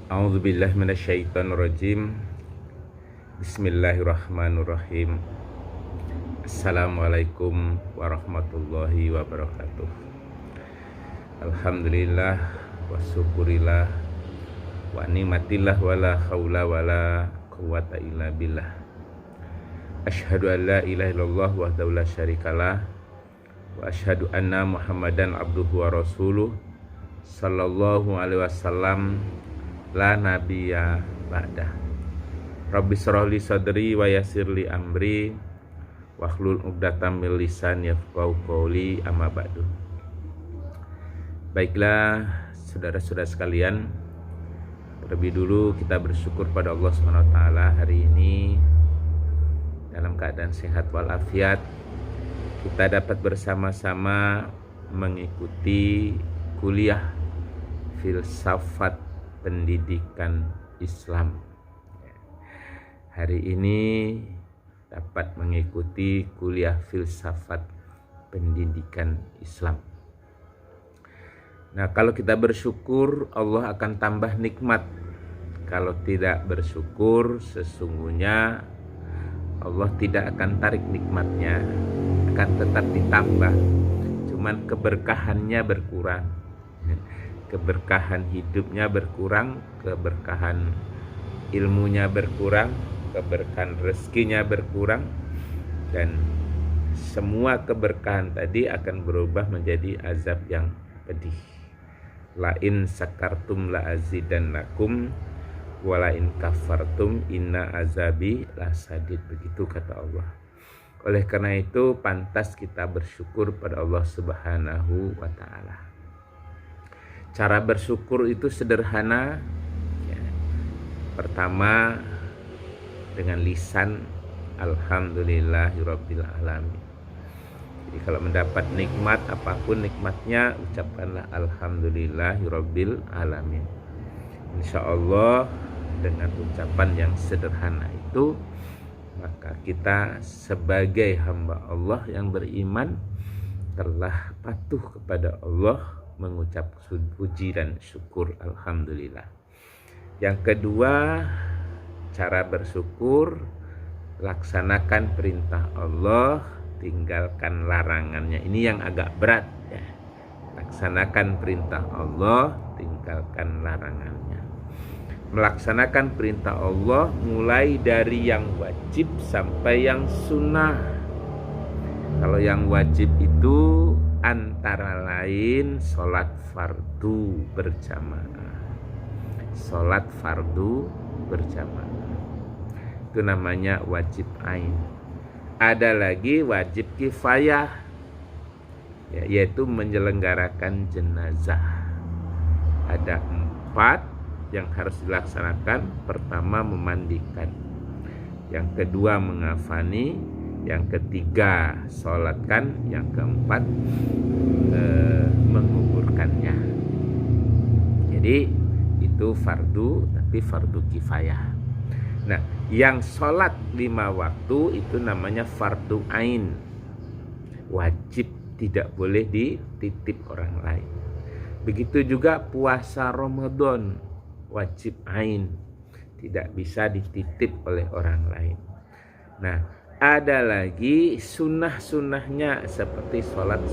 A'udzubillahi minasyaitonirrajim. Bismillahirrahmanirrahim. Assalamualaikum warahmatullahi wabarakatuh. Alhamdulillah wa syukurillah wa ni'matillah wala haula wala quwata illa billah. Asyhadu an la ilaha illallah wahdahu la syarikalah wa asyhadu anna Muhammadan abduhu wa rasuluh sallallahu alaihi wasallam la nabiyya ba'dah. Rabbi shrah li sadri wa yassir li amri wahlul 'uqdatam min lisani yafqahu qawli, amma ba'du. Baiklah saudara-saudara sekalian, terlebih dulu kita bersyukur pada Allah SWT hari ini dalam keadaan sehat walafiat kita dapat bersama-sama mengikuti kuliah filsafat pendidikan Islam. Hari ini dapat mengikuti kuliah filsafat pendidikan Islam. Nah, kalau kita bersyukur, Allah akan tambah nikmat. Kalau tidak bersyukur, sesungguhnya Allah tidak akan tarik nikmatnya, akan tetap ditambah. Cuman keberkahannya berkurang. Keberkahan hidupnya berkurang, keberkahan ilmunya berkurang, keberkahan rezekinya berkurang, dan semua keberkahan tadi akan berubah menjadi azab yang pedih. Lain sakartum la azidannakum walain kafartum inna azabi lasadid, begitu kata Allah. Oleh karena itu pantas kita bersyukur pada Allah Subhanahu wa ta'ala. Cara bersyukur itu sederhana ya. Pertama dengan lisan alhamdulillahirabbil alamin. Jadi kalau mendapat nikmat apapun nikmatnya, ucapkanlah alhamdulillahirabbil alamin. Insyaallah dengan ucapan yang sederhana itu, maka kita sebagai hamba Allah yang beriman telah patuh kepada Allah, mengucap puji dan syukur alhamdulillah. Yang kedua, cara bersyukur, laksanakan perintah Allah, tinggalkan larangannya. Ini yang agak berat ya. Laksanakan perintah Allah, tinggalkan larangannya. Melaksanakan perintah Allah mulai dari yang wajib sampai yang sunnah. Kalau yang wajib itu antara lain sholat fardu berjamaah. Sholat fardu berjamaah itu namanya wajib ain. Ada lagi wajib kifayah ya, yaitu menyelenggarakan jenazah. Ada 4 yang harus dilaksanakan. Pertama memandikan, yang kedua mengafani, yang ketiga sholatkan, yang keempat menguburkannya. Jadi itu fardu, tapi fardu kifayah. Nah, yang sholat 5 waktu itu namanya fardu ain, wajib, tidak boleh dititip orang lain. Begitu juga puasa Ramadan, wajib ain, tidak bisa dititip oleh orang lain. Nah, ada lagi sunnah-sunnahnya seperti sholat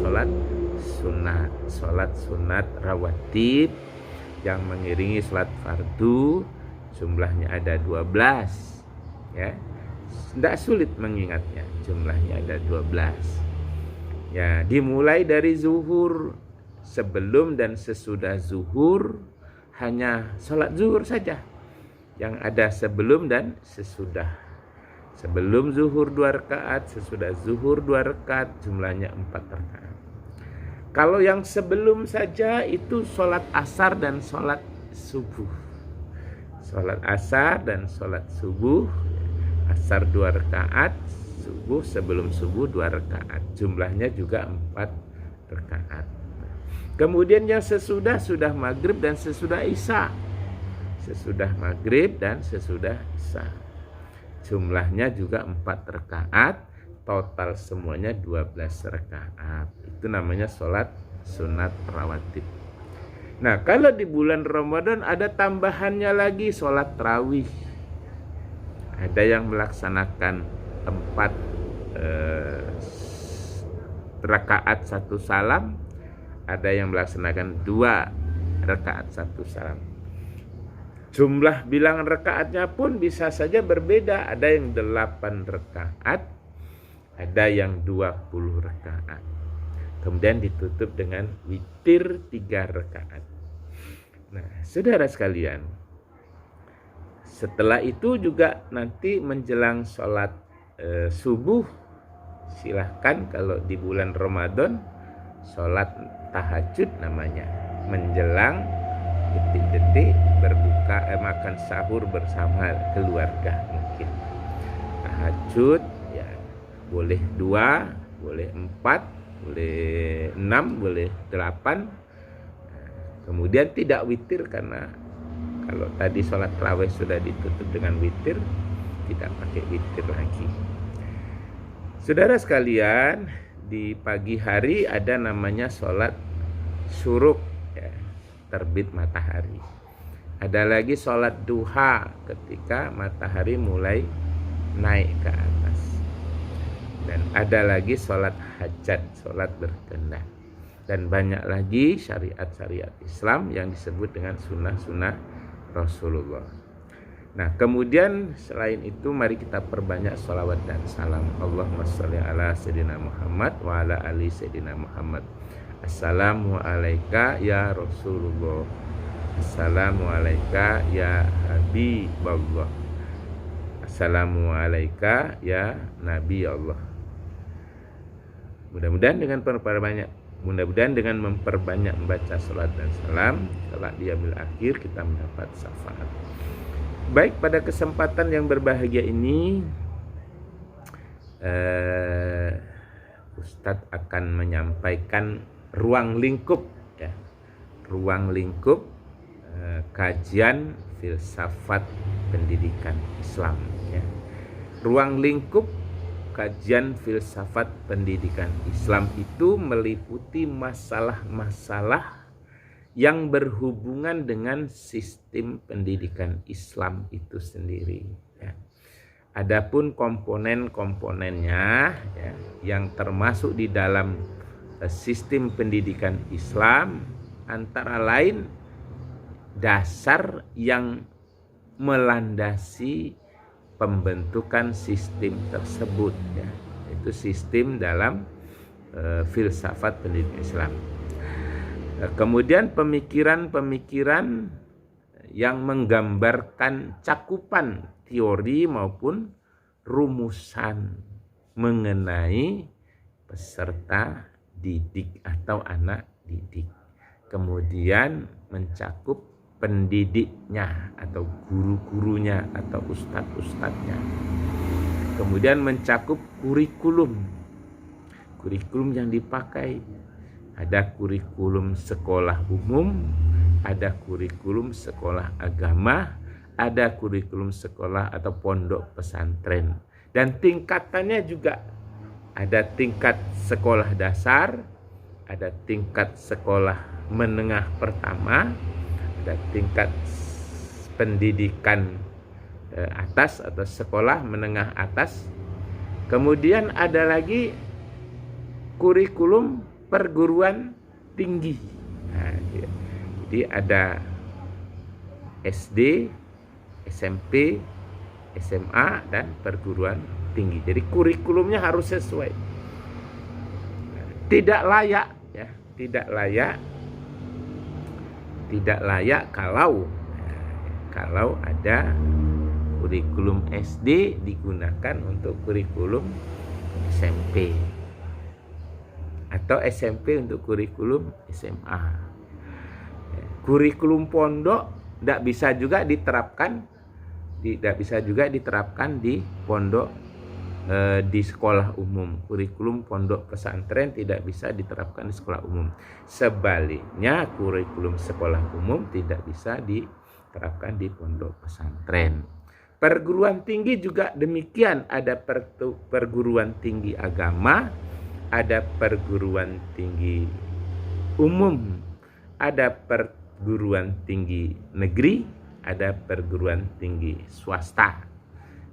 sunnah, sholat sunat rawatib yang mengiringi sholat fardu, jumlahnya ada 12 ya. Tidak sulit mengingatnya, jumlahnya ada 12 ya. Dimulai dari zuhur, sebelum dan sesudah zuhur hanya sholat zuhur saja yang ada sebelum dan sesudah. Sebelum zuhur 2 rakaat, sesudah zuhur 2 rakaat, jumlahnya 4 rakaat. Kalau yang sebelum saja itu sholat asar dan sholat subuh. Sholat asar dan sholat subuh, asar 2 rakaat, subuh sebelum subuh 2 rakaat, jumlahnya juga 4 rakaat. Kemudian yang sesudah, sudah maghrib dan sesudah isya. Sesudah maghrib dan sesudah isya, jumlahnya juga 4 rakaat, total semuanya 12 rakaat. Itu namanya sholat sunat rawatib. Nah, kalau di bulan Ramadan ada tambahannya lagi sholat tarawih. Ada yang melaksanakan 4 rakaat 1 salam, ada yang melaksanakan 2 rakaat 1 salam. Jumlah bilangan rakaatnya pun bisa saja berbeda. Ada yang 8 rakaat, ada yang 20 rakaat. Kemudian ditutup dengan witir 3 rakaat. Nah, saudara sekalian, setelah itu juga nanti menjelang sholat subuh, silahkan kalau di bulan Ramadan sholat tahajud namanya, menjelang detik-detik berbuka makan sahur bersama keluarga. Mungkin tahajud ya boleh 2, boleh 4, boleh 6, boleh 8. Kemudian tidak witir, karena kalau tadi sholat tarawih sudah ditutup dengan witir, tidak pakai witir lagi. Saudara sekalian, di pagi hari ada namanya sholat syuruk, ya, terbit matahari. Ada lagi sholat duha ketika matahari mulai naik ke atas. Dan ada lagi sholat hajat, sholat berkendak. Dan banyak lagi syariat-syariat Islam yang disebut dengan sunnah-sunnah Rasulullah. Nah, kemudian selain itu mari kita perbanyak sholawat dan salam. Allahumma sholli ala Sayyidina Muhammad wa ala ali Sayyidina Muhammad. Assalamu alayka ya Rasulullah. Assalamu alayka ya Habiballah. Assalamu alayka ya Nabi Allah. Mudah-mudahan dengan memperbanyak membaca salat dan salam, kelak di yaumil akhir kita mendapat syafaat. Baik, pada kesempatan yang berbahagia ini Ustadz akan menyampaikan ruang lingkup, ya. Ruang lingkup kajian filsafat pendidikan Islam, ya. Ruang lingkup kajian filsafat pendidikan Islam itu meliputi masalah-masalah yang berhubungan dengan sistem pendidikan Islam itu sendiri, ya. Adapun komponen-komponennya, ya, yang termasuk di dalam sistem pendidikan Islam antara lain dasar yang melandasi pembentukan sistem tersebut, ya, itu sistem dalam filsafat pendidikan Islam. Kemudian pemikiran-pemikiran yang menggambarkan cakupan teori maupun rumusan mengenai peserta didik atau anak didik. Kemudian mencakup pendidiknya atau guru-gurunya atau ustadz-ustadznya. Kemudian mencakup kurikulum yang dipakai. Ada kurikulum sekolah umum, ada kurikulum sekolah agama, ada kurikulum sekolah atau pondok pesantren. Dan tingkatannya juga ada tingkat sekolah dasar, ada tingkat sekolah menengah pertama, ada tingkat pendidikan atas atau sekolah menengah atas. Kemudian ada lagi kurikulum perguruan tinggi. Nah, jadi ada SD, SMP, SMA, dan perguruan tinggi. Jadi kurikulumnya harus sesuai. Tidak layak, ya, tidak layak kalau ada kurikulum SD digunakan untuk kurikulum SMP atau SMP untuk kurikulum SMA. Kurikulum pondok tidak bisa juga diterapkan di pondok, di sekolah umum. Kurikulum pondok pesantren tidak bisa diterapkan di sekolah umum. Sebaliknya, kurikulum sekolah umum tidak bisa diterapkan di pondok pesantren. Perguruan tinggi juga demikian. Ada perguruan tinggi agama, ada perguruan tinggi umum, ada perguruan tinggi negeri, ada perguruan tinggi swasta,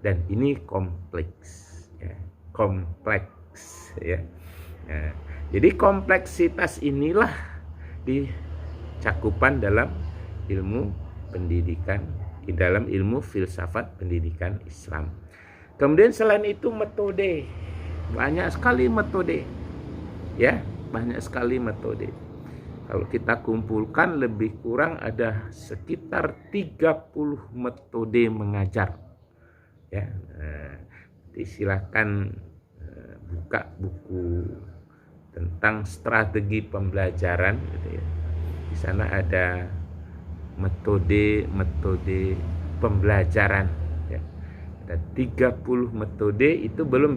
dan ini kompleks, ya. Kompleks, ya. Nah, jadi kompleksitas inilah dicakupan dalam ilmu pendidikan, di dalam ilmu filsafat pendidikan Islam. Kemudian selain itu metode, banyak sekali metode, ya, banyak sekali metode. Kalau kita kumpulkan lebih kurang ada sekitar 30 metode mengajar, ya. Silakan buka buku tentang strategi pembelajaran, gitu ya. Di sana ada metode pembelajaran, ya. Ada 30 metode, itu belum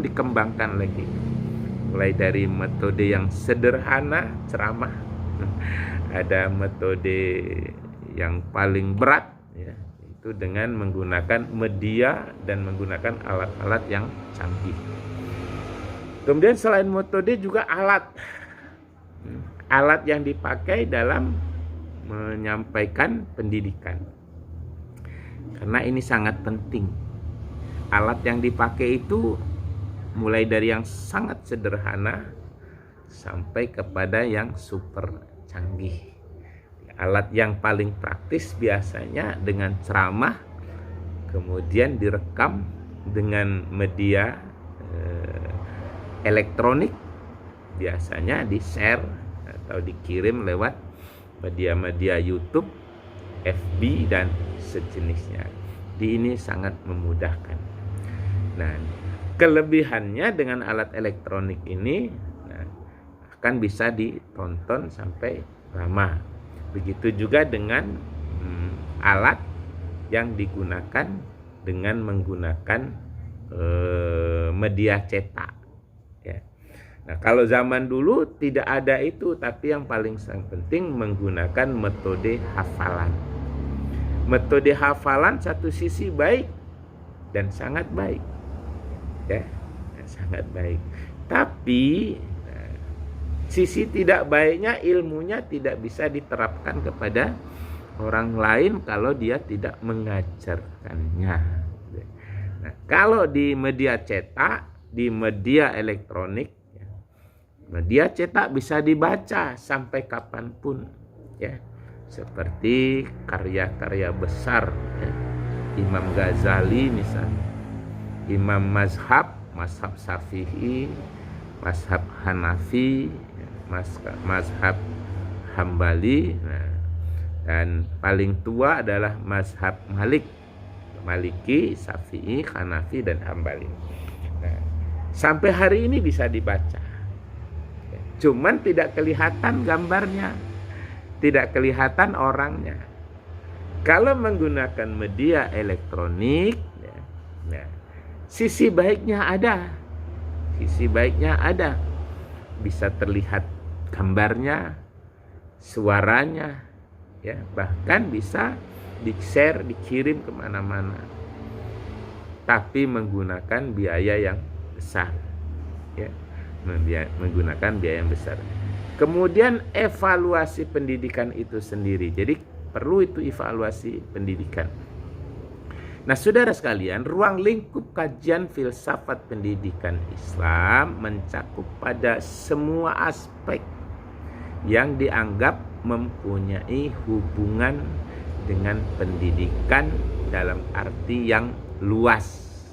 dikembangkan lagi. Mulai dari metode yang sederhana, ceramah, ada metode yang paling berat, ya, itu dengan menggunakan media dan menggunakan alat-alat yang canggih. Kemudian selain metode juga alat yang dipakai dalam menyampaikan pendidikan, karena ini sangat penting. Alat yang dipakai itu mulai dari yang sangat sederhana sampai kepada yang super canggih. Alat yang paling praktis biasanya dengan ceramah, kemudian direkam dengan media elektronik, biasanya di-share atau dikirim lewat media-media YouTube, FB, dan sejenisnya. Ini sangat memudahkan. Nah, kelebihannya dengan alat elektronik ini, akan bisa ditonton sampai lama. Begitu juga dengan alat yang digunakan dengan menggunakan media cetak, ya. Nah, kalau zaman dulu tidak ada itu, tapi yang paling penting menggunakan metode hafalan. Metode hafalan satu sisi baik dan sangat baik, ya, sangat baik. Tapi sisi tidak baiknya, ilmunya tidak bisa diterapkan kepada orang lain kalau dia tidak mengajarkannya. Nah, kalau di media cetak, di media elektronik, ya, media cetak bisa dibaca sampai kapanpun, ya, seperti karya-karya besar, ya, Imam Ghazali misalnya, Imam mazhab Syafi'i, mazhab Hanafi, mazhab Hambali, dan paling tua adalah mazhab Maliki, Syafi'i, Hanafi, dan Hambali. Nah, sampai hari ini bisa dibaca, cuman tidak kelihatan gambarnya, tidak kelihatan orangnya. Kalau menggunakan media elektronik, ya, sisi baiknya ada, bisa terlihat gambarnya, suaranya, ya, bahkan bisa di-share, dikirim kemana-mana, tapi menggunakan biaya yang besar, ya, menggunakan biaya yang besar. Kemudian evaluasi pendidikan itu sendiri, jadi perlu itu evaluasi pendidikan. Nah, saudara sekalian, ruang lingkup kajian filsafat pendidikan Islam mencakup pada semua aspek yang dianggap mempunyai hubungan dengan pendidikan dalam arti yang luas.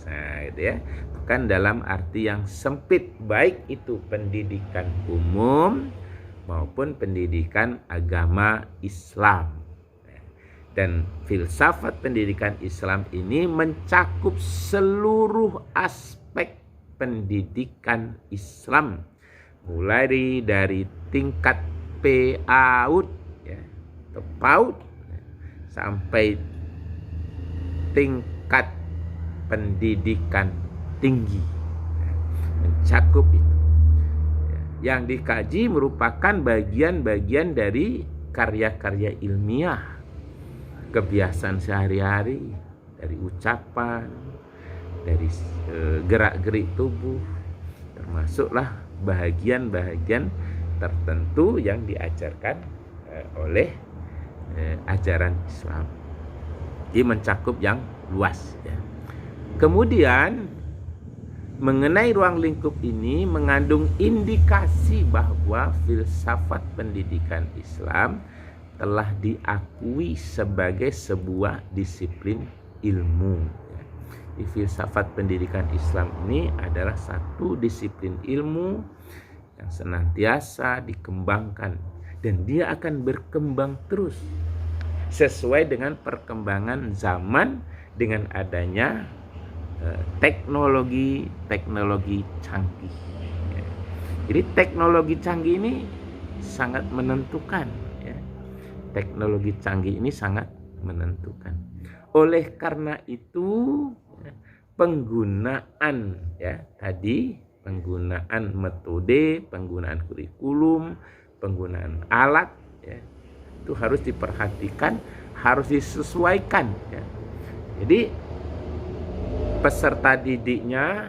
Nah, gitu ya. Bukan dalam arti yang sempit, baik itu pendidikan umum maupun pendidikan agama Islam. Dan filsafat pendidikan Islam ini mencakup seluruh aspek pendidikan Islam, mulai dari tingkat PAUD, ya, atau PAUD, sampai tingkat pendidikan tinggi, mencakup itu. Yang dikaji merupakan bagian-bagian dari karya-karya ilmiah, kebiasaan sehari-hari, dari ucapan, dari gerak-gerik tubuh, termasuklah bahagian-bahagian tertentu yang diajarkan oleh ajaran Islam. Jadi mencakup yang luas ya. Kemudian mengenai ruang lingkup ini mengandung indikasi bahwa filsafat pendidikan Islam telah diakui sebagai sebuah disiplin ilmu. Di filsafat pendidikan Islam ini adalah satu disiplin ilmu yang senantiasa dikembangkan dan dia akan berkembang terus sesuai dengan perkembangan zaman dengan adanya teknologi canggih. Jadi teknologi canggih ini sangat menentukan. Teknologi canggih ini sangat menentukan. Oleh karena itu penggunaan penggunaan metode, penggunaan kurikulum, penggunaan alat itu harus diperhatikan, harus disesuaikan ya. Jadi peserta didiknya,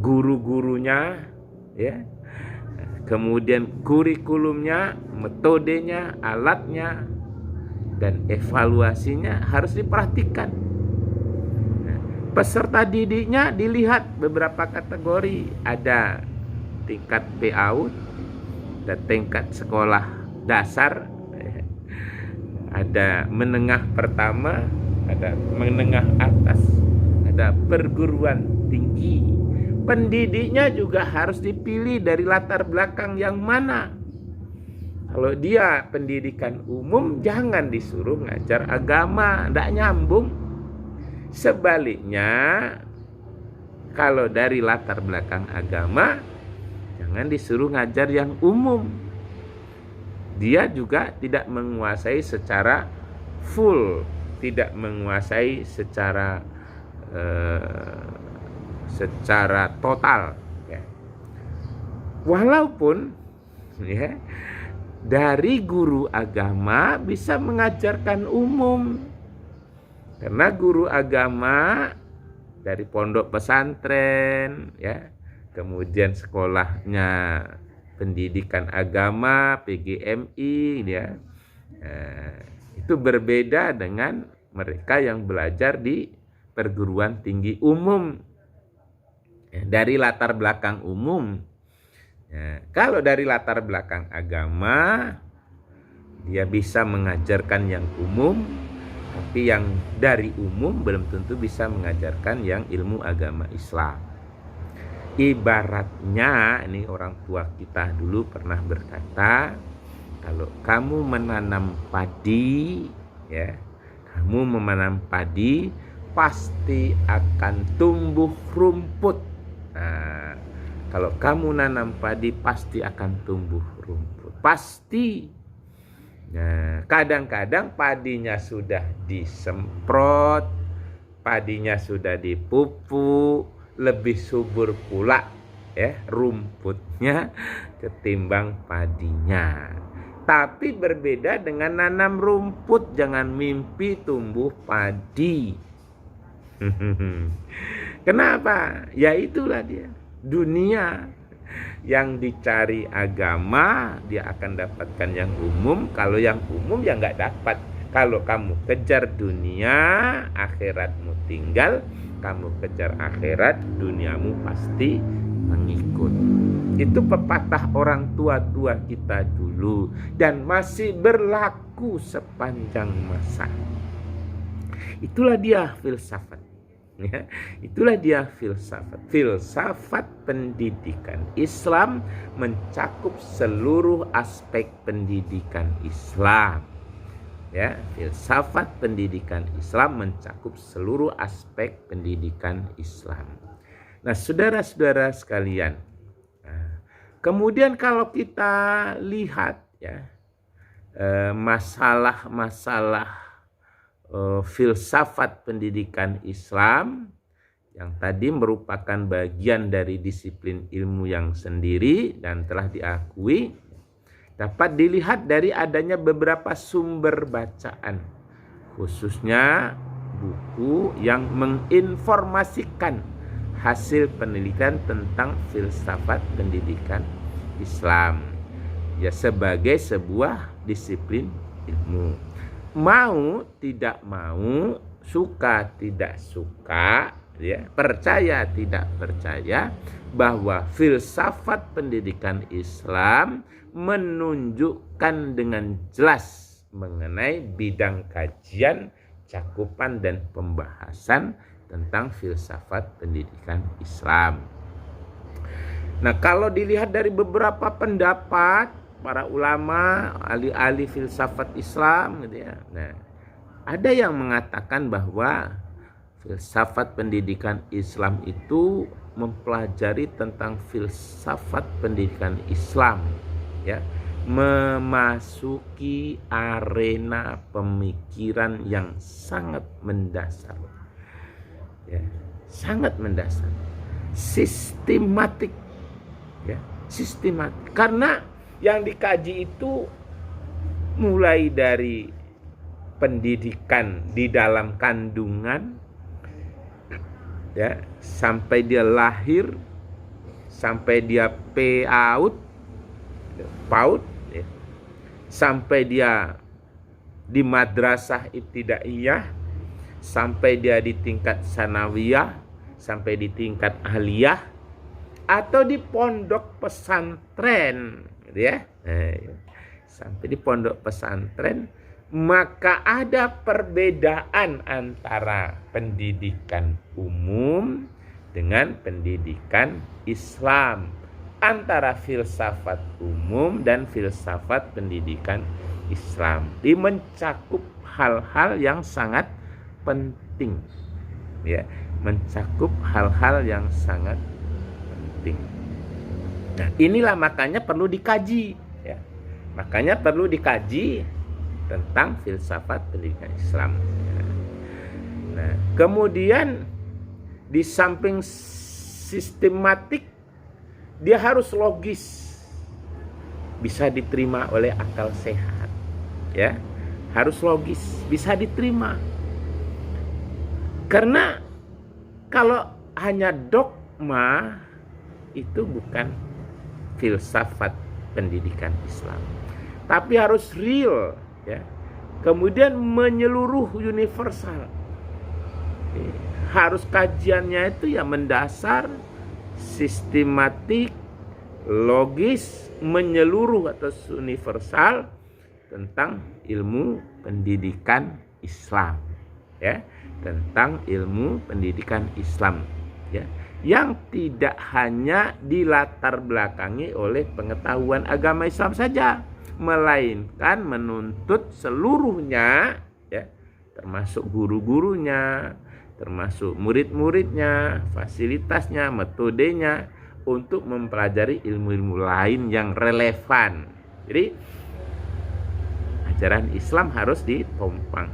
guru-gurunya ya, kemudian kurikulumnya, metodenya, alatnya, dan evaluasinya harus diperhatikan. Peserta didiknya dilihat beberapa kategori, ada tingkat PAUD, ada tingkat sekolah dasar, ada menengah pertama, ada menengah atas, ada perguruan tinggi. Pendidiknya juga harus dipilih dari latar belakang yang mana. Kalau dia pendidikan umum, jangan disuruh ngajar agama, tidak nyambung. Sebaliknya, kalau dari latar belakang agama, jangan disuruh ngajar yang umum. Dia juga tidak menguasai secara full, tidak menguasai secara total. Ya. Walaupun ya, dari guru agama bisa mengajarkan umum. Karena guru agama dari pondok pesantren ya, kemudian sekolahnya pendidikan agama PGMI ya, itu berbeda dengan mereka yang belajar di perguruan tinggi umum ya, dari latar belakang umum. Ya, kalau dari latar belakang agama dia bisa mengajarkan yang umum, tapi yang dari umum belum tentu bisa mengajarkan yang ilmu agama Islam. Ibaratnya, ini orang tua kita dulu pernah berkata, kalau kamu menanam padi, ya, kamu menanam padi pasti akan tumbuh rumput. Nah, kalau kamu nanam padi pasti akan tumbuh rumput, pasti. Nah, kadang-kadang padinya sudah disemprot, padinya sudah dipupuk, lebih subur pula ya rumputnya ketimbang padinya. Tapi berbeda dengan nanam rumput, jangan mimpi tumbuh padi. Kenapa? Ya itulah dia, dunia. Yang dicari agama, dia akan dapatkan yang umum. Kalau yang umum ya nggak dapat. Kalau kamu kejar dunia, akhiratmu tinggal. Kamu kejar akhirat, duniamu pasti mengikut. Itu pepatah orang tua-tua kita dulu dan masih berlaku sepanjang masa. Itulah dia filsafat. Ya, itulah dia filsafat. Filsafat pendidikan Islam mencakup seluruh aspek pendidikan Islam. Ya, filsafat pendidikan Islam mencakup seluruh aspek pendidikan Islam. Nah, saudara-saudara sekalian, kemudian kalau kita lihat ya masalah-masalah filsafat pendidikan Islam yang tadi merupakan bagian dari disiplin ilmu yang sendiri dan telah diakui, dapat dilihat dari adanya beberapa sumber bacaan, khususnya buku yang menginformasikan hasil penelitian tentang filsafat pendidikan Islam ya sebagai sebuah disiplin ilmu. Mau tidak mau, suka tidak suka, ya, percaya tidak percaya, bahwa filsafat pendidikan Islam menunjukkan dengan jelas mengenai bidang kajian, cakupan dan pembahasan tentang filsafat pendidikan Islam. Nah, kalau dilihat dari beberapa pendapat para ulama, ahli-ahli filsafat Islam gitu ya. Nah, ada yang mengatakan bahwa filsafat pendidikan Islam itu mempelajari tentang filsafat pendidikan Islam, ya, memasuki arena pemikiran yang sangat mendasar, ya, sangat mendasar, sistematik, ya, sistematik. Karena yang dikaji itu mulai dari pendidikan di dalam kandungan, ya, sampai dia lahir, sampai dia PAUD, ya, sampai dia di madrasah ibtidaiyah, sampai dia di tingkat sanawiyah, sampai di tingkat ahliyah, atau di pondok pesantren, gitu ya. Sampai di pondok pesantren, maka ada perbedaan antara pendidikan umum dengan pendidikan Islam, antara filsafat umum dan filsafat pendidikan Islam. Ini mencakup hal-hal yang sangat penting, ya, mencakup hal-hal yang sangat penting. Nah, inilah makanya perlu dikaji, ya. Makanya perlu dikaji tentang filsafat pendidikan Islam. Nah, kemudian di samping sistematik, dia harus logis, bisa diterima oleh akal sehat, ya, harus logis, bisa diterima. Karena kalau hanya dogma itu bukan filsafat pendidikan Islam, tapi harus real, ya, kemudian menyeluruh, universal. Harus kajiannya itu ya mendasar, sistematik, logis, menyeluruh atau universal tentang ilmu pendidikan Islam, ya, tentang ilmu pendidikan Islam, ya, yang tidak hanya dilatar belakangi oleh pengetahuan agama Islam saja, melainkan menuntut seluruhnya, ya, termasuk guru-gurunya, termasuk murid-muridnya, fasilitasnya, metodenya, untuk mempelajari ilmu-ilmu lain yang relevan. Jadi ajaran Islam harus ditompang.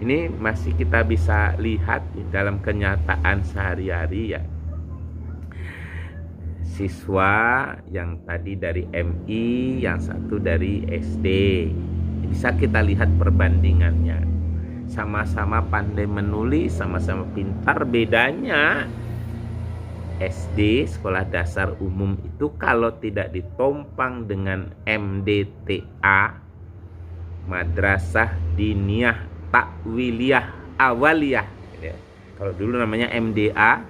Ini masih kita bisa lihat di dalam kenyataan sehari-hari, ya. Siswa yang tadi dari MI, yang satu dari SD, bisa kita lihat perbandingannya. Sama-sama pandai menulis, sama-sama pintar. Bedanya SD, sekolah dasar umum, itu kalau tidak ditompang dengan MDTA, Madrasah Diniyah Takwiliyah Awaliyah, ya. Kalau dulu namanya MDA,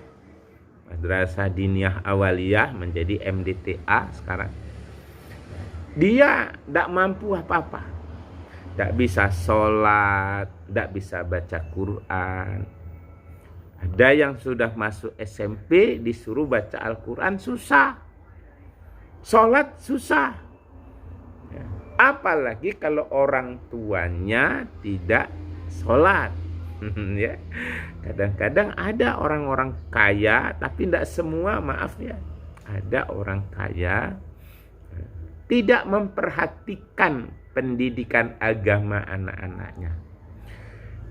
Madrasah Diniyah Awaliyah, menjadi MDTA sekarang. Dia tidak mampu apa-apa, tidak bisa sholat, tidak bisa baca Quran. Ada yang sudah masuk SMP disuruh baca Al-Quran susah, sholat susah, ya. Apalagi kalau orang tuanya tidak sholat. Ya, kadang-kadang ada orang-orang kaya, tapi tidak semua, maaf ya, ada orang kaya tidak memperhatikan pendidikan agama anak-anaknya.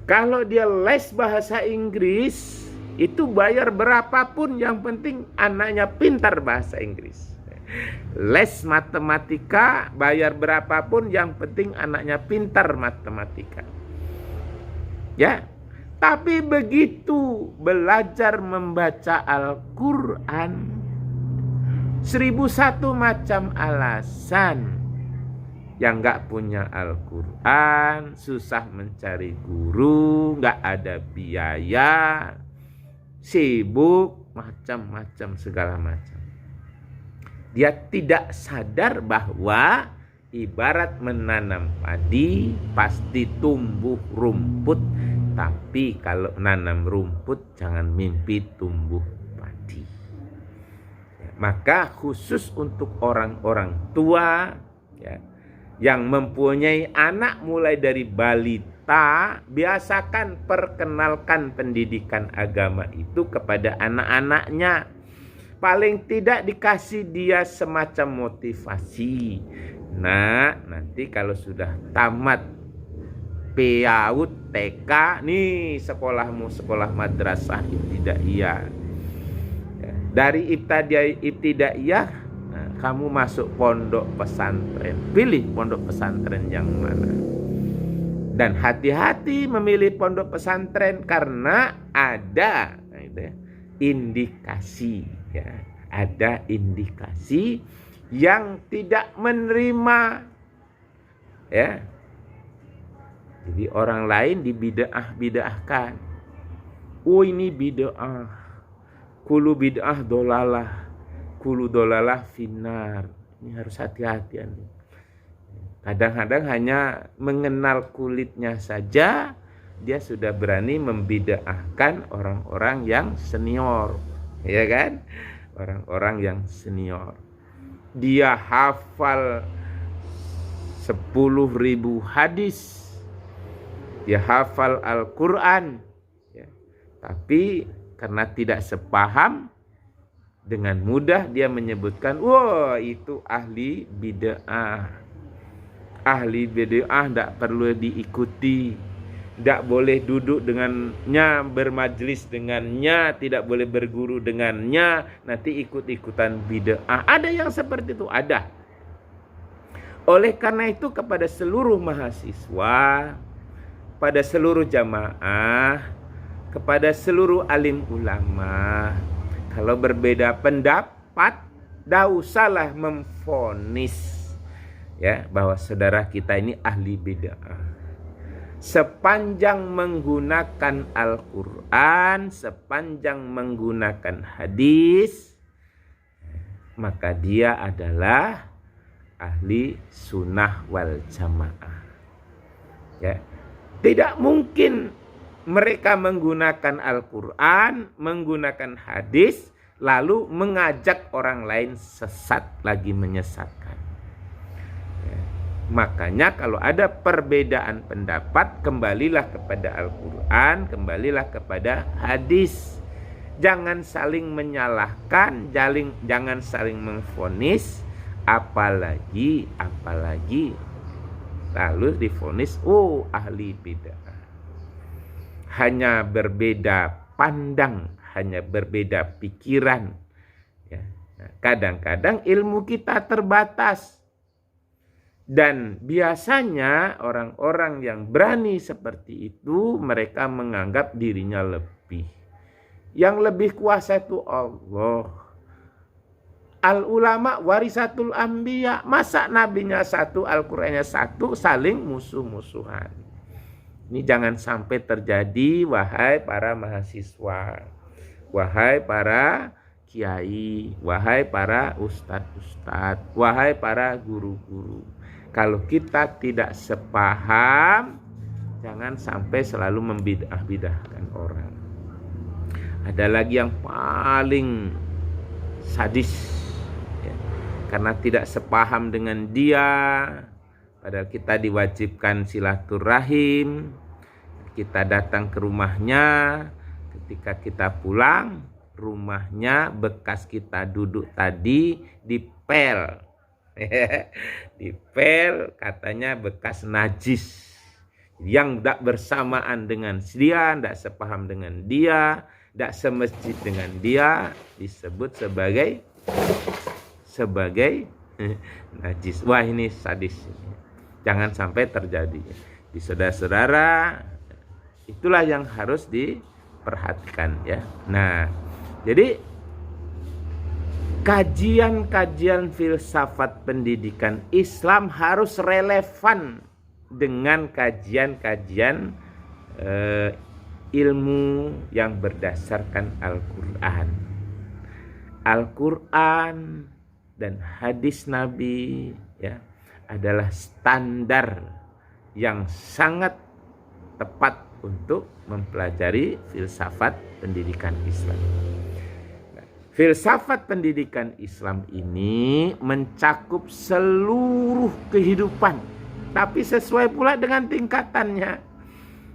Kalau dia les bahasa Inggris, itu bayar berapapun, yang penting anaknya pintar bahasa Inggris. Les matematika, bayar berapapun, yang penting anaknya pintar matematika, ya. Tapi begitu belajar membaca Al-Quran, 1001 macam alasan yang nggak punya Al-Quran, susah mencari guru, nggak ada biaya, sibuk, macam-macam segala macam. Dia tidak sadar bahwa ibarat menanam padi pasti tumbuh rumput, tapi kalau nanam rumput jangan mimpi tumbuh padi. Maka khusus untuk orang-orang tua ya, yang mempunyai anak mulai dari balita, biasakan perkenalkan pendidikan agama itu kepada anak-anaknya. Paling tidak dikasih dia semacam motivasi. Nah, nanti kalau sudah tamat PAUD, TK, nih sekolahmu sekolah madrasah ibtidaiyah. Dari ibtidaiyah, nah, kamu masuk pondok pesantren. Pilih pondok pesantren yang mana. Dan hati-hati memilih pondok pesantren karena ada indikasi, ya, ada indikasi yang tidak menerima, ya. Jadi orang lain dibid'ah-bid'ahkan. Oh, ini bid'ah. Kulu bid'ah dolalah, kulu dolalah finnar. Ini harus hati-hati. Kadang-kadang hanya mengenal kulitnya saja, dia sudah berani membid'ahkan orang-orang yang senior, ya kan? Orang-orang yang senior. Dia hafal 10.000 hadis, dia hafal Al-Quran, ya. Tapi karena tidak sepaham, dengan mudah dia menyebutkan, wah itu ahli bid'ah. Ahli bid'ah tidak perlu diikuti, tidak boleh duduk dengannya, bermajlis dengannya, tidak boleh berguru dengannya, nanti ikut-ikutan bid'ah. Ada yang seperti itu, ada. Oleh karena itu kepada seluruh mahasiswa, pada seluruh jamaah, kepada seluruh alim ulama, kalau berbeda pendapat, dah usahlah memvonis, ya, bahwa saudara kita ini ahli bid'ah. Sepanjang menggunakan Al-Quran, sepanjang menggunakan hadis, maka dia adalah ahli sunnah wal jamaah. Ya, tidak mungkin mereka menggunakan Al-Quran, menggunakan hadis, lalu mengajak orang lain sesat, lagi menyesatkan. Ya. Makanya kalau ada perbedaan pendapat, kembalilah kepada Al-Quran, kembalilah kepada hadis. Jangan saling menyalahkan, jangan saling memvonis, apalagi lalu divonis, oh ahli bid'ah. Hanya berbeda pandang, hanya berbeda pikiran. Ya. Nah, kadang-kadang ilmu kita terbatas. Dan biasanya orang-orang yang berani seperti itu, mereka menganggap dirinya lebih. Yang lebih kuasa itu Allah. Al-ulama warisatul anbiya. Masa nabinya satu, Al-Qurannya satu, saling musuh-musuhan. Ini jangan sampai terjadi, wahai para mahasiswa, wahai para kiai, wahai para ustadz-ustadz, wahai para guru-guru. Kalau kita tidak sepaham, jangan sampai selalu membid'ah-bid'ahkan orang. Ada lagi yang paling sadis, ya, karena tidak sepaham dengan dia. Padahal kita diwajibkan silaturahim, kita datang ke rumahnya, ketika kita pulang, rumahnya bekas kita duduk tadi dipel. Dipel, katanya bekas najis. Yang tidak bersamaan dengan dia, tidak sepaham dengan dia, tidak semasjid dengan dia, disebut sebagai najis. Wah, ini sadis. Jangan sampai terjadi. Di saudara-saudara, itulah yang harus diperhatikan, ya. Nah, jadi kajian-kajian filsafat pendidikan Islam harus relevan dengan kajian-kajian ilmu yang berdasarkan Al-Quran. Al-Quran dan hadis Nabi ya adalah standar yang sangat tepat untuk mempelajari filsafat pendidikan Islam. Filsafat pendidikan Islam ini mencakup seluruh kehidupan, tapi sesuai pula dengan tingkatannya.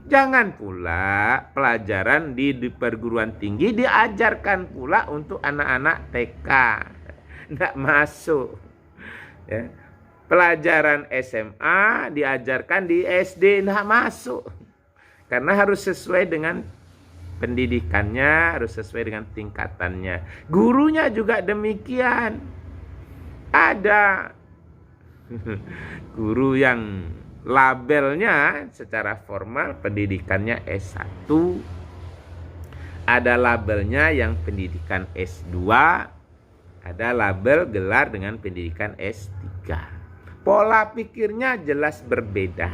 Jangan pula pelajaran di perguruan tinggi diajarkan pula untuk anak-anak TK. Nggak masuk. Ya. Pelajaran SMA diajarkan di SD, nggak masuk. Karena harus sesuai dengan pendidikannya, harus sesuai dengan tingkatannya. Gurunya juga demikian. Ada guru yang labelnya secara formal pendidikannya S1, ada labelnya yang pendidikan S2, ada label gelar dengan pendidikan S3. Pola pikirnya jelas berbeda.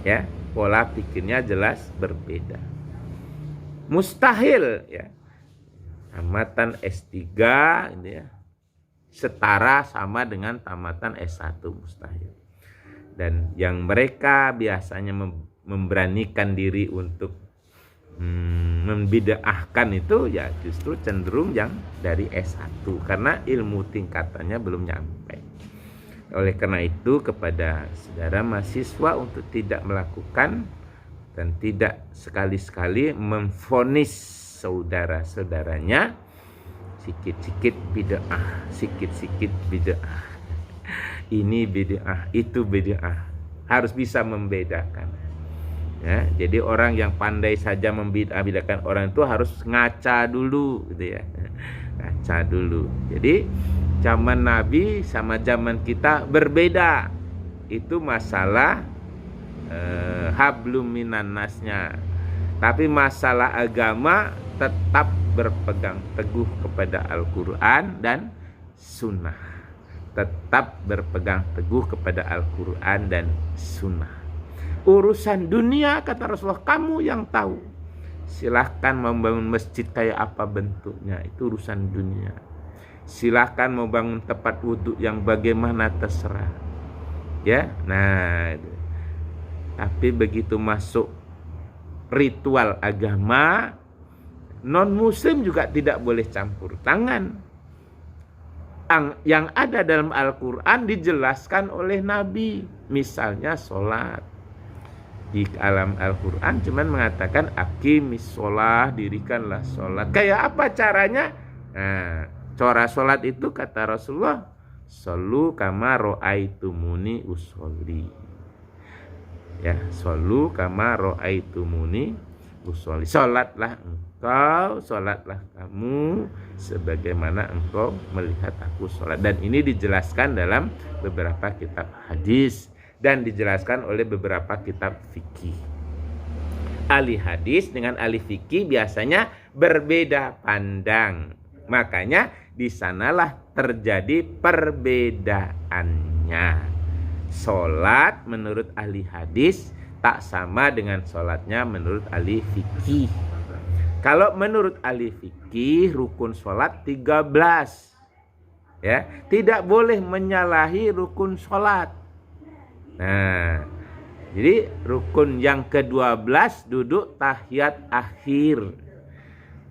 Ya, pola pikirnya jelas berbeda. Mustahil ya. Tamatan S3 ini ya setara sama dengan tamatan S1, mustahil. Dan yang mereka biasanya memberanikan diri untuk membid'ahkan itu ya justru cenderung yang dari S1 karena ilmu tingkatannya belum nyampe. Oleh karena itu kepada saudara mahasiswa untuk tidak melakukan dan tidak sekali-sekali memvonis saudara-saudaranya sikit-sikit bid'ah, sikit-sikit bid'ah. Ini bid'ah, itu bid'ah. Harus bisa membedakan. Ya, jadi orang yang pandai saja membedakan orang itu harus ngaca dulu, gitu ya. Ngaca dulu. Jadi zaman Nabi sama zaman kita berbeda. Itu masalah hablum minan nasnya. Tapi masalah agama tetap berpegang teguh kepada Al-Quran dan Sunnah. Tetap berpegang teguh kepada Al-Quran dan Sunnah. Urusan dunia kata Rasulullah kamu yang tahu. Silahkan membangun masjid kayak apa bentuknya, itu urusan dunia. Silahkan membangun tempat wudhu yang bagaimana terserah. Ya, nah, tapi begitu masuk ritual agama, non muslim juga tidak boleh campur tangan. Yang ada dalam Al-Quran dijelaskan oleh Nabi. Misalnya sholat. Di alam Al-Quran cuman mengatakan aqimis sholah, dirikanlah sholat. Kayak apa caranya? Nah, cara sholat itu kata Rasulullah, shollu kama ro'aitumuni usolli. Ya, shollu kama ro'aitumuni usolli. Sholatlah engkau, sholatlah kamu sebagaimana engkau melihat aku sholat. Dan ini dijelaskan dalam beberapa kitab hadis dan dijelaskan oleh beberapa kitab fikih. Ahli hadis dengan ahli fikih biasanya berbeda pandang. Makanya di sanalah terjadi perbedaannya. Sholat menurut ahli hadis tak sama dengan sholatnya menurut ahli fikih. Kalau menurut ahli fikih rukun sholat 13. Ya, tidak boleh menyalahi rukun sholat. Nah, jadi rukun yang ke-12 duduk tahiyat akhir.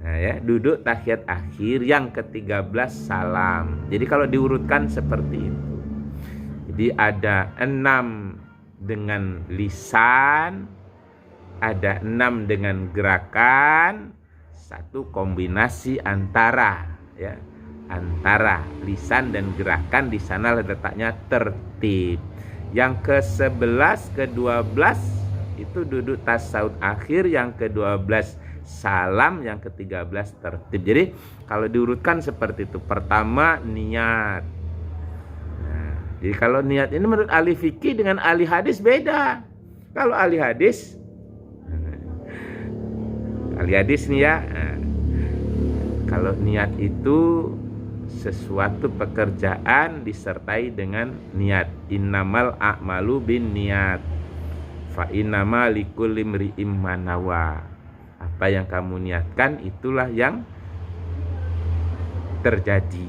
Nah ya, duduk tahiyat akhir. Yang ke-13 salam. Jadi kalau diurutkan seperti itu. Jadi ada 6 dengan lisan, ada 6 dengan gerakan, satu kombinasi antara ya, antara lisan dan gerakan. Di sana letaknya tertib. Yang ke-11, ke-12 itu duduk tasawuf akhir, yang ke-12 salam, yang ke-13 tertib. Jadi kalau diurutkan seperti itu. Pertama niat. Nah, jadi kalau niat ini menurut ahli fikih dengan ahli hadis beda. Kalau ahli hadis nih ya, nah, kalau niat itu sesuatu pekerjaan disertai dengan niat. Innamal a'malu bin niat. Fa innama likulli imri'im ma nawa. Apa yang kamu niatkan itulah yang terjadi.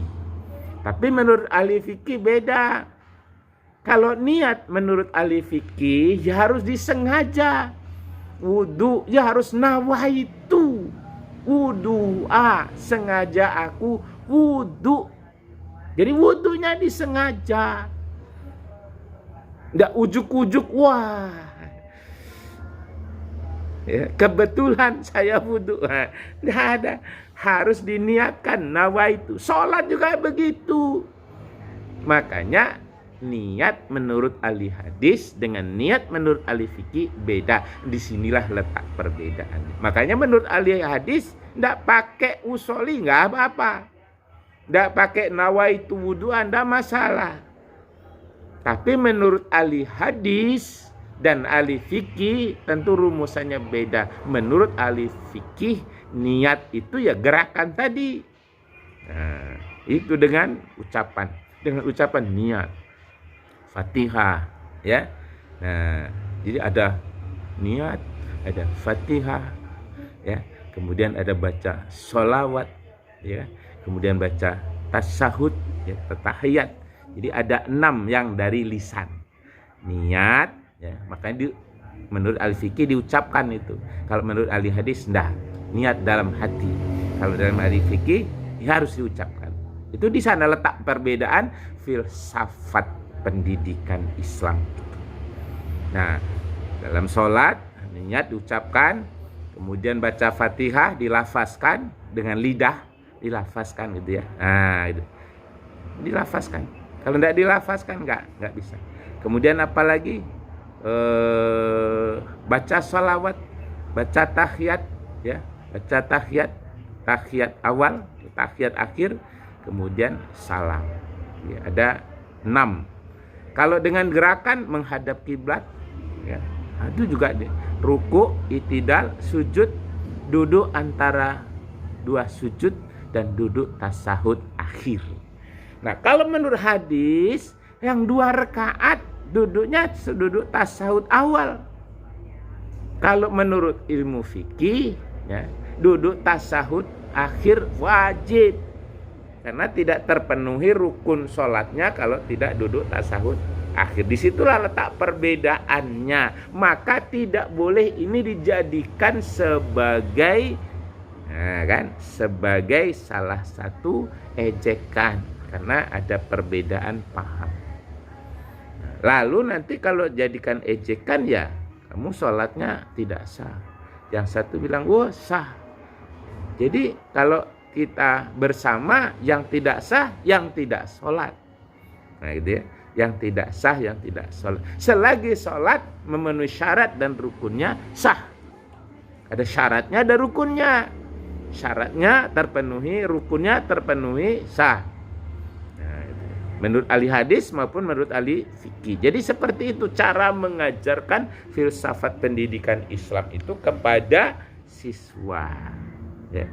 Tapi menurut ahli fikih beda. Kalau niat menurut ahli fikih ya harus disengaja. Wudu ya harus nawaitu. Wudu, sengaja aku wudu. Jadi wudunya disengaja. Nggak ujuk-ujuk, wah. Ya, kebetulan saya wudu. Nggak ada. Harus diniatkan, nawaitu. Sholat juga begitu. Makanya niat menurut ahli hadis dengan niat menurut ahli fikih beda. Disinilah letak perbedaannya. Makanya menurut ahli hadis tidak pakai usoli nggak apa-apa, tidak pakai nawaitu wudu'an tidak masalah. Tapi menurut ahli hadis dan ahli fikih tentu rumusannya beda. Menurut ahli fikih niat itu ya gerakan tadi. Nah, itu dengan ucapan niat. Fatihah, ya. Nah, jadi ada niat, ada Fatihah, ya. Kemudian ada baca sholawat, ya. Kemudian baca tasyahud, ya, tahiyat. Jadi ada 6 yang dari lisan. Niat, ya. Makanya menurut ahli fikih diucapkan itu. Kalau menurut ahli hadis enggak, niat dalam hati. Kalau dalam ahli fikih ya harus diucapkan. Itu di sana letak perbedaan filsafat pendidikan Islam. Nah, dalam sholat niat diucapkan, kemudian baca Fatihah dilafazkan dengan lidah, dilafazkan gitu ya. Nah, itu dilafazkan. Kalau tidak dilafazkan nggak bisa. Kemudian apalagi baca sholawat, baca tahiyat, ya, baca tahiyat awal, tahiyat akhir, kemudian salam. Ya, ada 6. Kalau dengan gerakan menghadap kiblat, ya, itu juga ruku, itidal, sujud, duduk antara 2 sujud dan duduk tasahud akhir. Nah, kalau menurut hadis yang 2 rakaat duduknya duduk tasahud awal. Kalau menurut ilmu fikih, ya, duduk tasahud akhir wajib. Karena tidak terpenuhi rukun sholatnya kalau tidak duduk tasahud akhir. Disitulah letak perbedaannya. Maka tidak boleh ini dijadikan sebagai sebagai salah satu ejekan. Karena ada perbedaan paham. Lalu nanti kalau jadikan ejekan ya kamu sholatnya tidak sah. Yang satu bilang, wah sah. Jadi kalau kita bersama yang tidak sah, yang tidak sholat. Nah gitu ya. Yang tidak sah, yang tidak sholat. Selagi sholat memenuhi syarat dan rukunnya sah. Ada syaratnya, ada rukunnya. Syaratnya terpenuhi, rukunnya terpenuhi, sah. Nah, itu. Menurut ahli hadis maupun menurut ahli fikih. Jadi seperti itu cara mengajarkan filsafat pendidikan Islam itu kepada siswa. Ya.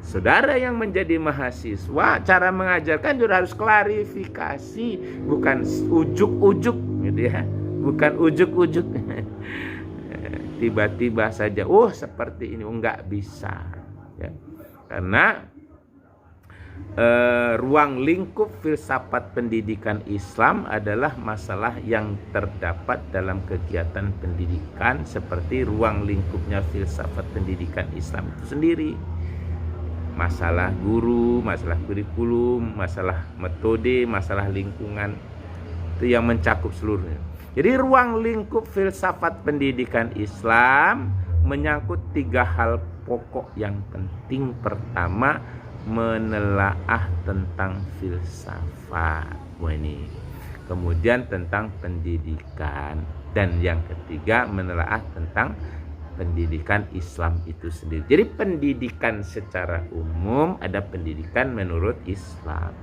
Saudara yang menjadi mahasiswa, cara mengajarkan juga harus klarifikasi, bukan ujuk-ujuk gitu ya. Bukan ujuk-ujuk. Tiba-tiba saja, seperti ini, enggak bisa ya. Karena ruang lingkup filsafat pendidikan Islam adalah masalah yang terdapat dalam kegiatan pendidikan seperti ruang lingkupnya filsafat pendidikan Islam itu sendiri. Masalah guru, masalah kurikulum, masalah metode, masalah lingkungan, itu yang mencakup seluruhnya. Jadi ruang lingkup filsafat pendidikan Islam menyangkut 3 hal pokok yang penting. Pertama, menelaah tentang filsafat. Ini. Kemudian tentang pendidikan. Dan yang ketiga, menelaah tentang pendidikan Islam itu sendiri. Jadi pendidikan secara umum ada pendidikan menurut Islam.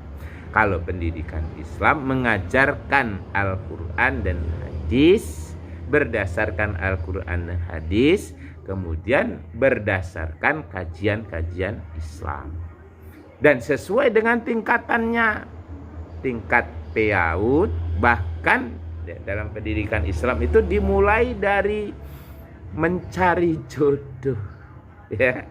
Kalau pendidikan Islam mengajarkan Al-Quran dan hadis, berdasarkan Al-Quran dan hadis, kemudian berdasarkan kajian-kajian Islam. dan sesuai dengan tingkatannya, tingkat PAUD. Bahkan dalam pendidikan Islam itu dimulai dari mencari jodoh, ya,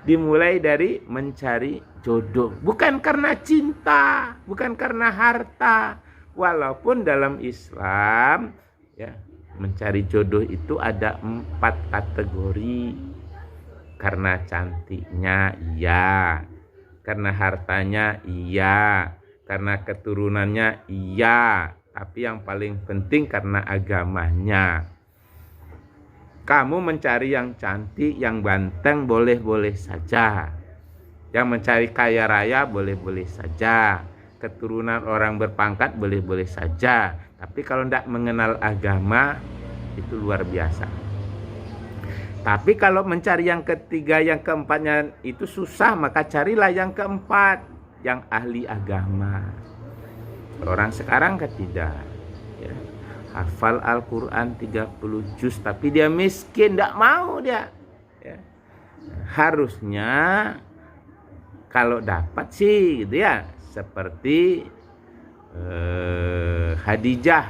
dimulai dari mencari jodoh, bukan karena cinta, bukan karena harta. Walaupun dalam Islam, ya, mencari jodoh itu ada 4 kategori. Karena cantiknya iya, karena hartanya iya, karena keturunannya iya, tapi yang paling penting karena agamanya. Kamu mencari yang cantik, yang ganteng, boleh-boleh saja. Yang mencari kaya raya, boleh-boleh saja. Keturunan orang berpangkat, boleh-boleh saja. Tapi kalau tidak mengenal agama, itu luar biasa. Tapi kalau mencari yang ketiga, yang keempatnya itu susah, maka carilah yang keempat, yang ahli agama. Orang sekarang kan tidak, ya. Hafal Al-Quran 30 juz, tapi dia miskin, tidak mau dia, ya. Harusnya kalau dapat sih gitu ya, seperti Khadijah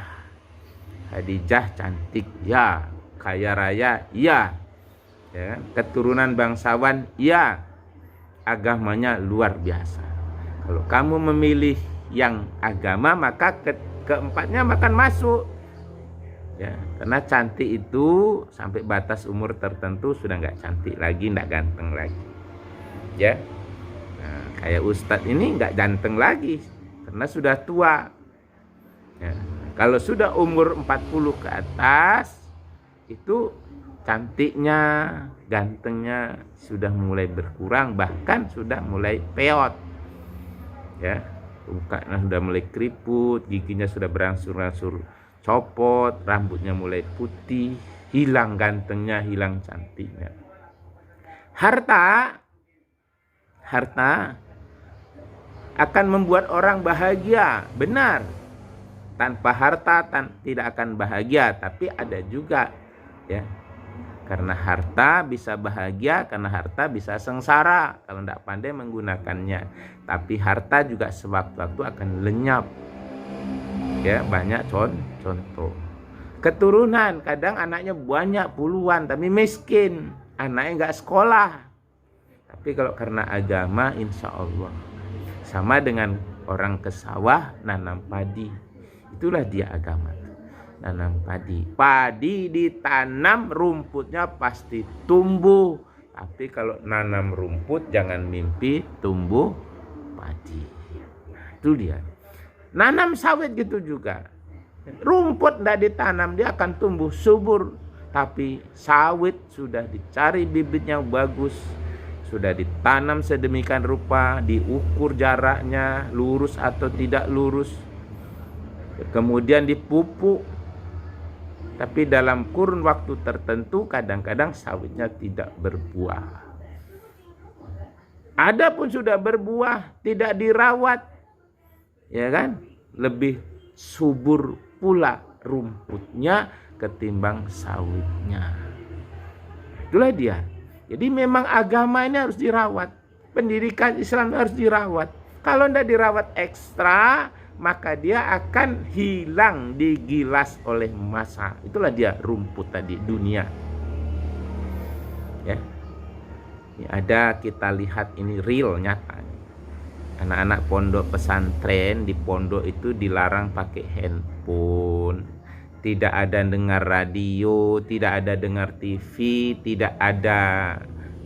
cantik ya, kaya raya ya, ya, keturunan bangsawan ya, agamanya luar biasa. Kalau kamu memilih yang agama, maka keempatnya makan masuk, ya, karena cantik itu sampai batas umur tertentu sudah nggak cantik lagi, nggak ganteng lagi, ya. Nah, kayak Ustadz ini nggak ganteng lagi karena sudah tua, ya. Kalau sudah umur 40 ke atas, itu cantiknya, gantengnya sudah mulai berkurang, bahkan sudah mulai peot, ya. Mukanya sudah mulai keriput, giginya sudah berangsur-angsur copot, rambutnya mulai putih, hilang gantengnya, hilang cantiknya. Harta akan membuat orang bahagia, benar. Tanpa harta tidak akan bahagia, tapi ada juga, ya. Karena harta bisa bahagia, karena harta bisa sengsara kalau tidak pandai menggunakannya. Tapi harta juga sewaktu-waktu akan lenyap. Ya, banyak contoh. Keturunan, kadang anaknya banyak puluhan tapi miskin, anaknya nggak sekolah. Tapi kalau karena agama, insya Allah. Sama dengan orang ke sawah nanam padi, itulah dia agama. Nanam padi ditanam, rumputnya pasti tumbuh. Tapi kalau nanam rumput, jangan mimpi tumbuh padi. Nah, itu dia. Nanam sawit gitu juga. Rumput tidak ditanam, dia akan tumbuh subur. Tapi sawit sudah dicari bibitnya bagus, sudah ditanam sedemikian rupa, diukur jaraknya lurus atau tidak lurus, kemudian dipupuk. Tapi dalam kurun waktu tertentu kadang-kadang sawitnya tidak berbuah. Ada pun sudah berbuah, tidak dirawat, ya kan? Lebih subur pula rumputnya ketimbang sawitnya. Itulah dia. Jadi memang agama ini harus dirawat. Pendidikan Islam harus dirawat. Kalau tidak dirawat ekstra, maka dia akan hilang, digilas oleh masa. Itulah dia rumput tadi, dunia. Ya. Ini ada, kita lihat ini real, nyata. Anak-anak pondok pesantren, di pondok itu dilarang pakai handphone. Tidak ada dengar radio, tidak ada dengar TV, tidak ada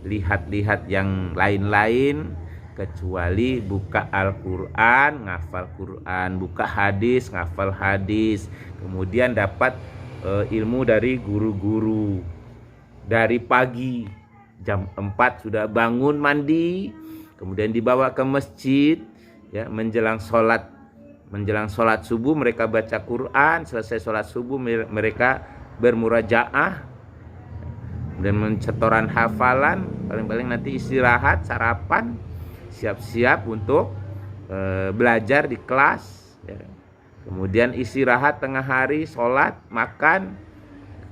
lihat-lihat yang lain-lain. Kecuali buka Al-Quran, ngafal Quran, buka hadis, ngafal hadis. Kemudian dapat ilmu dari guru-guru. Dari pagi, jam 4 sudah bangun mandi, kemudian dibawa ke masjid, ya, menjelang sholat subuh mereka baca Quran, selesai sholat subuh mereka bermurajaah, dan mencetoran hafalan, paling-paling nanti istirahat, sarapan, siap-siap untuk belajar di kelas, ya. Kemudian istirahat tengah hari, sholat, makan,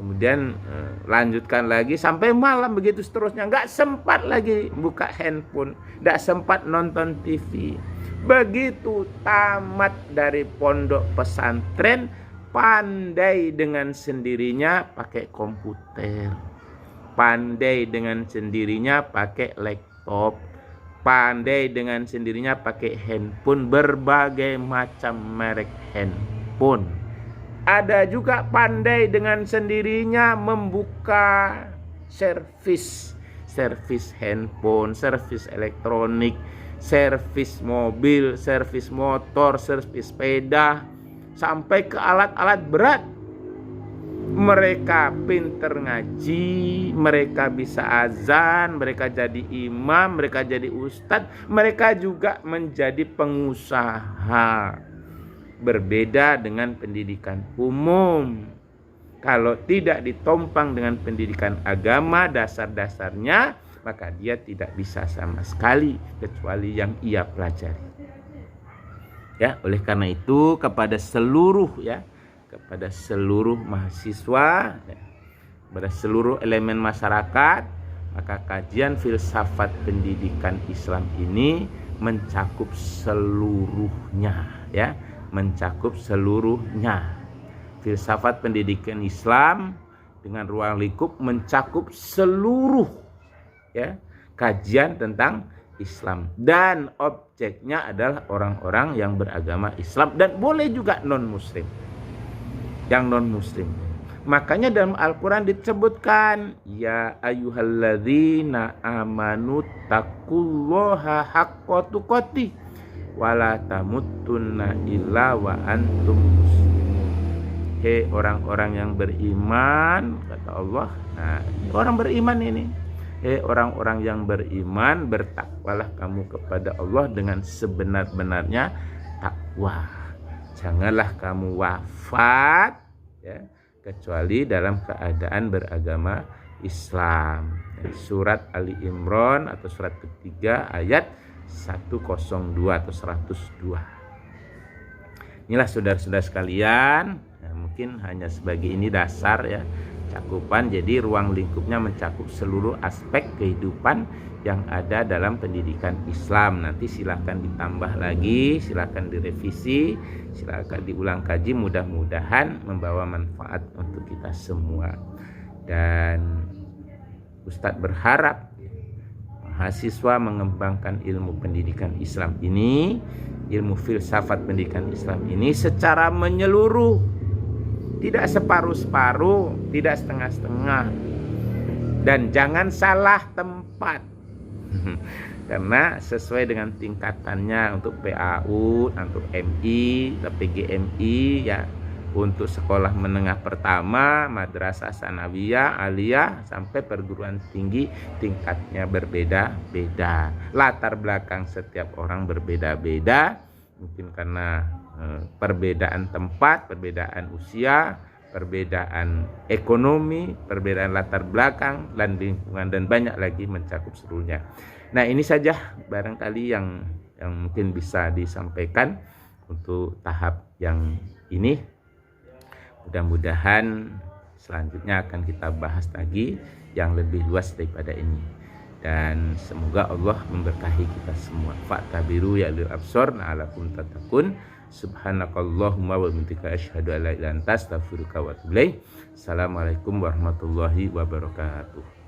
kemudian lanjutkan lagi sampai malam begitu seterusnya, nggak sempat lagi buka handphone, nggak sempat nonton TV. Begitu tamat dari pondok pesantren, pandai dengan sendirinya pakai komputer, pandai dengan sendirinya pakai laptop, pandai dengan sendirinya pakai handphone, berbagai macam merek handphone. Ada juga pandai dengan sendirinya membuka servis handphone, servis elektronik, servis mobil, servis motor, servis sepeda, sampai ke alat-alat berat. Mereka pinter ngaji, mereka bisa azan, mereka jadi imam, mereka jadi ustadz, mereka juga menjadi pengusaha. Berbeda dengan pendidikan umum. Kalau tidak ditompang dengan pendidikan agama dasar-dasarnya, maka dia tidak bisa sama sekali kecuali yang ia pelajari. Ya, oleh karena itu kepada seluruh mahasiswa, kepada seluruh elemen masyarakat, maka kajian filsafat pendidikan Islam ini mencakup seluruhnya, ya. Mencakup seluruhnya. Filsafat pendidikan Islam dengan ruang lingkup mencakup seluruh, ya, kajian tentang Islam, dan objeknya adalah orang-orang yang beragama Islam dan boleh juga non-muslim. Yang non-muslim. Makanya dalam Al-Quran disebutkan, ya ayyuhalladzina amanu taqullaha haqqa tuqatih wala tamutunna illa wa antum muslimun. Hei orang-orang yang beriman, kata Allah. Nah, orang beriman ini. Hei orang-orang yang beriman, bertakwalah kamu kepada Allah dengan sebenar-benarnya takwa. Janganlah kamu wafat, ya, kecuali dalam keadaan beragama Islam. Surat Ali Imran atau surat ketiga ayat 102 atau 102. Inilah saudara-saudara sekalian, mungkin hanya sebagai ini dasar, ya, cakupan. Jadi ruang lingkupnya mencakup seluruh aspek kehidupan yang ada dalam pendidikan Islam. Nanti silakan ditambah lagi, silakan direvisi, silakan diulang kaji, mudah-mudahan membawa manfaat untuk kita semua. Dan Ustadz berharap mahasiswa mengembangkan ilmu pendidikan Islam ini, ilmu filsafat pendidikan Islam ini secara menyeluruh, tidak separuh-separuh, tidak setengah-setengah, dan jangan salah tempat. Karena sesuai dengan tingkatannya untuk PAU, untuk MI, PGMI, ya, untuk sekolah menengah pertama, madrasah sanawiyah, aliyah, sampai perguruan tinggi, tingkatnya berbeda-beda. Latar belakang setiap orang berbeda-beda, mungkin karena perbedaan tempat, perbedaan usia, perbedaan ekonomi, perbedaan latar belakang dan lingkungan, dan banyak lagi mencakup seluruhnya. Nah, ini saja barangkali yang mungkin bisa disampaikan untuk tahap yang ini. Mudah-mudahan selanjutnya akan kita bahas lagi yang lebih luas daripada ini. Dan semoga Allah memberkahi kita semua. Fa'tabiru ya lil absor na'alakum tatakun. Subhanakallahumma wa bihamdika asyhadu an la ilaha illa anta astaghfiruka wa atubu ilaik. Assalamualaikum warahmatullahi wabarakatuh.